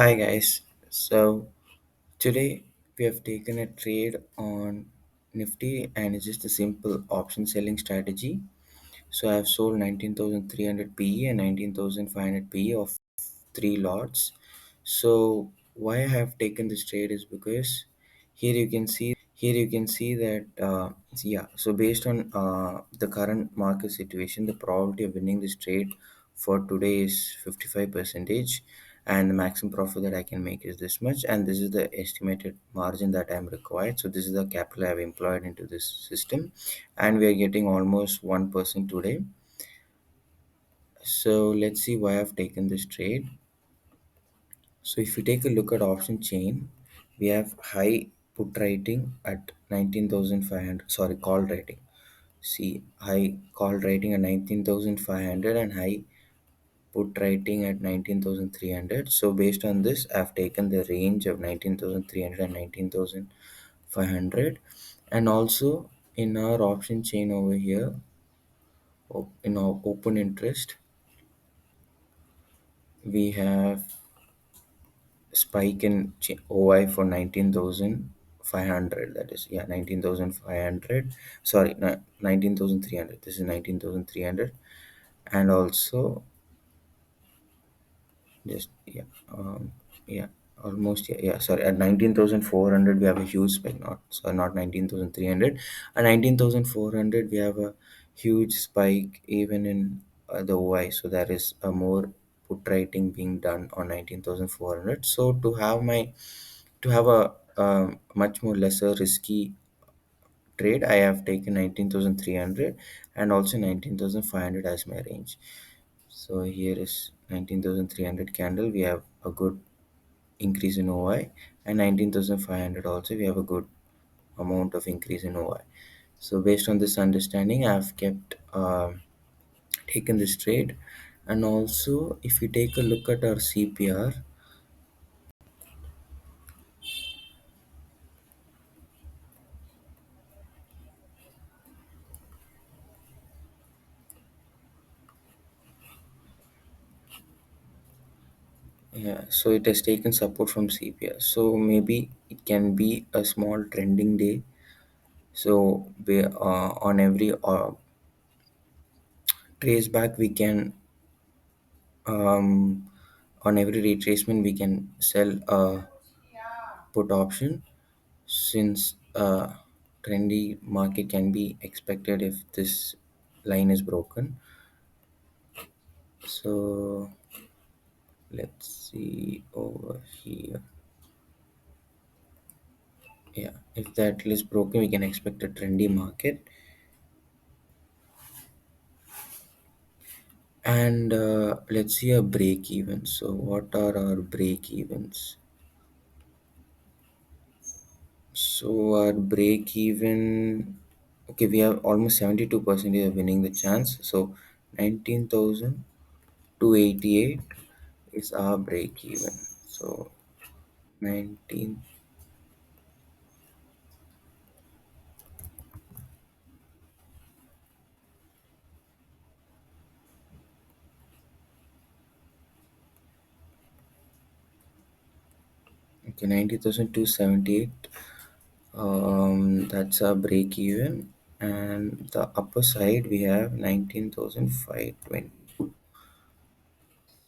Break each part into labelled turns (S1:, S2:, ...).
S1: Hi guys. So today we have taken a trade on Nifty and it's just a simple option selling strategy. So I have sold 19,300 PE and 19,500 PE of three lots. So why I have taken this trade is because here you can see that yeah. So based on the current market situation, the probability of winning this trade for today is 55 percentage, and the maximum profit that I can make is this much, and this is the estimated margin that I'm required. So this is the capital I've employed into this system, and we are getting almost 1% today. So let's see why I've taken this trade. So if you take a look at option chain, we have high put rating at 19,500. Sorry, call rating. See, high call rating at 19,500 and high put rating at 19,300. So based on this, I've taken the range of 19,300 and 19,500. And also in our option chain over here, in our open interest, we have spike in OI for 19,500. That is, yeah, 19,500. Sorry, 19,300. This is 19,300. And also, just, yeah, yeah, almost, yeah, yeah, sorry, at 19,400, we have a huge spike, not 19,300. At 19,400, we have a huge spike even in the OI. So there is a more put writing being done on 19,400. So to have a much more lesser risky trade, I have taken 19,300 and also 19,500 as my range. So here is 19,300 candle, we have a good increase in OI, and 19,500 also we have a good amount of increase in OI. So based on this understanding, I have kept taken this trade. And also if you take a look at our CPR, yeah, so it has taken support from CPR. So maybe it can be a small trending day. So on every trace back, we can on every retracement we can sell a put option, since trendy market can be expected if this line is broken. So let's see over here. Yeah, if that is broken, we can expect a trendy market. And let's see a break even. So what are our break evens? So our break even, okay, we have almost 72% of winning the chance. So 19,288 is our break even. So 19, okay, 90,278. That's our break even. And the upper side we have 19,520.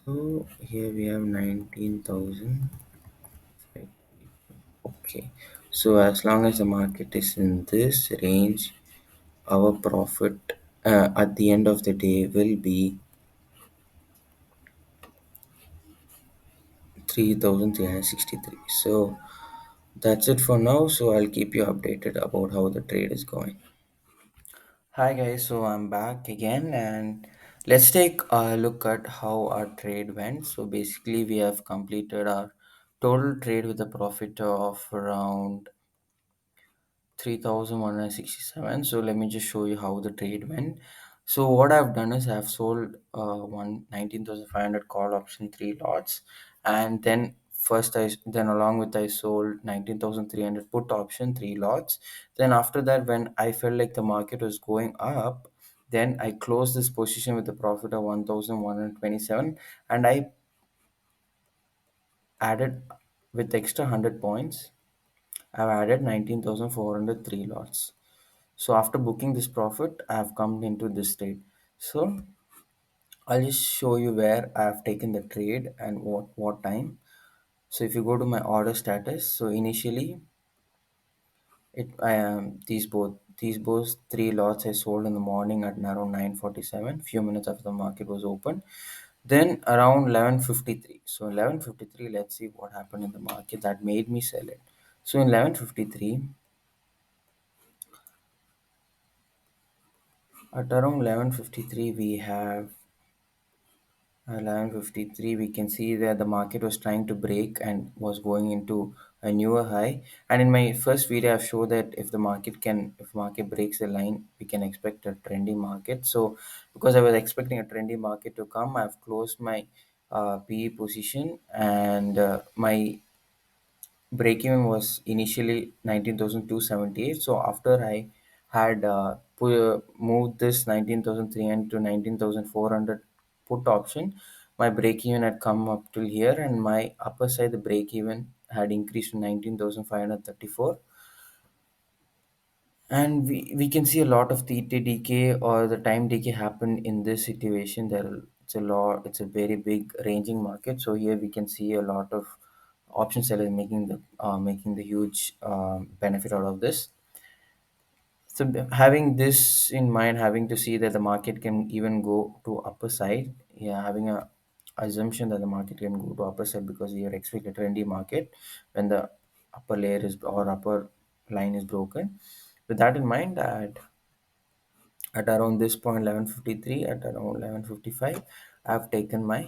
S1: So here we have 19,000. Okay, so as long as the market is in this range, our profit at the end of the day will be 3,363. So that's it for now. So I'll keep you updated about how the trade is going. Hi guys, so I'm back again, and let's take a look at how our trade went. So basically, we have completed our total trade with a profit of around 3,167. So let me just show you how the trade went. So what I've done is I've sold one 19,500 call option three lots, and then then along with I sold 19,300 put option three lots. Then after that, when I felt like the market was going up, then I closed this position with a profit of 1,127, and added with extra 100 points. I've added 19,403 lots. So after booking this profit, I have come into this trade. So I'll just show you where I have taken the trade and what time. So if you go to my order status, so initially it I am these both three lots I sold in the morning at around 9:47, few minutes after the market was open. Then around 11:53. So 11:53, let's see what happened in the market that made me sell it. So in 11:53, at around 11:53, we have 11:53. We can see that the market was trying to break and was going into a newer high. And in my first video, I've showed that if market breaks the line, we can expect a trendy market. So because I was expecting a trendy market to come, I've closed my PE position, and my break even was initially 19,278. So after I had moved this 19,300 to 19,400 put option, my break even had come up till here, and my upper side the break even had increased to 19,534. And we can see a lot of theta decay or the time decay happen in this situation. It's a very big ranging market. So here we can see a lot of option sellers making the huge benefit out of this. So having this in mind, having to see that the market can even go to upper side, yeah, having a assumption that the market can go to upper side because you expect a trendy market when the upper layer is or upper line is broken. With that in mind, at around this point 11:53, at around 11:55, I've taken my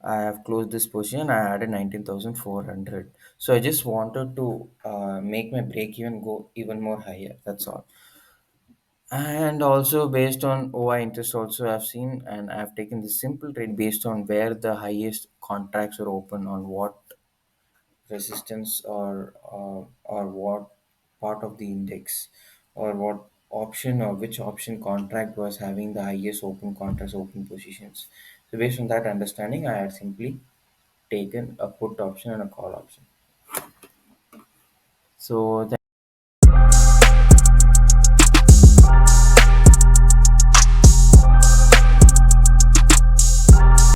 S1: I have closed this position. I added 19,400. So I just wanted to make my break even go even more higher. That's all. And also based on OI interest also I've seen, and I've taken the simple trade based on where the highest contracts are open on what resistance or what part of the index or what option or which option contract was having the highest open contracts open positions. So based on that understanding, I had simply taken a put option and a call option. So